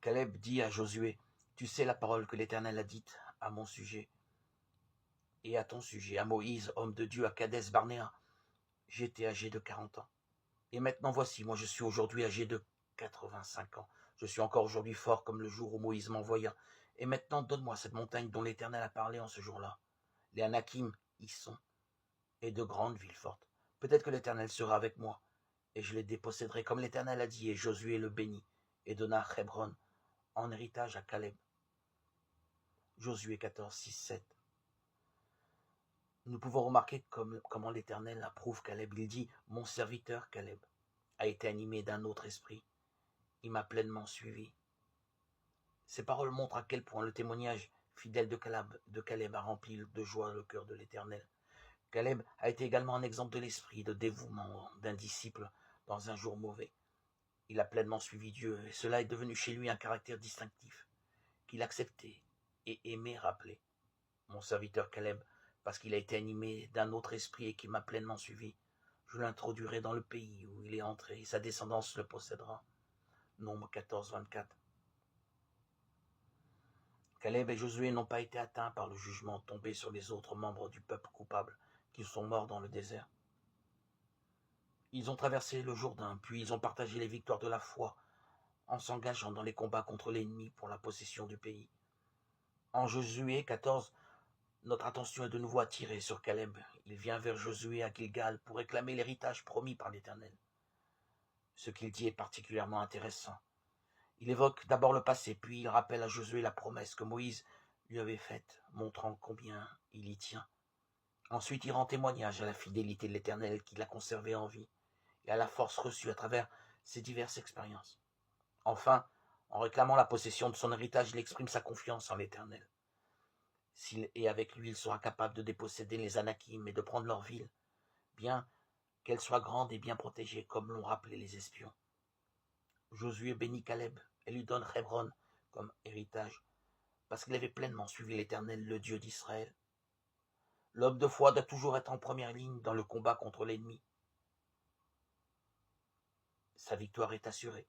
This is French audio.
Caleb dit à Josué, « Tu sais la parole que l'Éternel a dite à mon sujet et à ton sujet, à Moïse, homme de Dieu, à Kadès Barnéa. J'étais âgé de 40 ans. Et maintenant voici, moi je suis aujourd'hui âgé de 85 ans. Je suis encore aujourd'hui fort comme le jour où Moïse m'envoya. Et maintenant donne-moi cette montagne dont l'Éternel a parlé en ce jour-là. Les Anakim y sont, et de grandes villes fortes. Peut-être que l'Éternel sera avec moi, et je les déposséderai comme l'Éternel a dit, et Josué le bénit, et donna Hébron en héritage à Caleb. » Josué 14, 6, 7. Nous pouvons remarquer comment l'Éternel approuve Caleb. Il dit, « Mon serviteur Caleb a été animé d'un autre esprit. Il m'a pleinement suivi. » Ces paroles montrent à quel point le témoignage fidèle de Caleb a rempli de joie le cœur de l'Éternel. Caleb a été également un exemple de l'esprit de dévouement d'un disciple dans un jour mauvais. Il a pleinement suivi Dieu, et cela est devenu chez lui un caractère distinctif, qu'il acceptait et aimait rappeler. Mon serviteur Caleb, parce qu'il a été animé d'un autre esprit et qui m'a pleinement suivi, je l'introduirai dans le pays où il est entré, et sa descendance le possédera. Nombre 14, 24. Caleb et Josué n'ont pas été atteints par le jugement tombé sur les autres membres du peuple coupable qui sont morts dans le désert. Ils ont traversé le Jourdain, puis ils ont partagé les victoires de la foi en s'engageant dans les combats contre l'ennemi pour la possession du pays. En Josué 14, notre attention est de nouveau attirée sur Caleb. Il vient vers Josué à Gilgal pour réclamer l'héritage promis par l'Éternel. Ce qu'il dit est particulièrement intéressant. Il évoque d'abord le passé, puis il rappelle à Josué la promesse que Moïse lui avait faite, montrant combien il y tient. Ensuite, il rend témoignage à la fidélité de l'Éternel qui l'a conservé en vie et à la force reçue à travers ses diverses expériences. Enfin, en réclamant la possession de son héritage, il exprime sa confiance en l'Éternel. S'il est avec lui, il sera capable de déposséder les Anakim et de prendre leur ville, bien qu'elle soit grande et bien protégée, comme l'ont rappelé les espions. Josué bénit Caleb et lui donne Hébron comme héritage, parce qu'il avait pleinement suivi l'Éternel, le Dieu d'Israël. L'homme de foi doit toujours être en première ligne dans le combat contre l'ennemi. Sa victoire est assurée.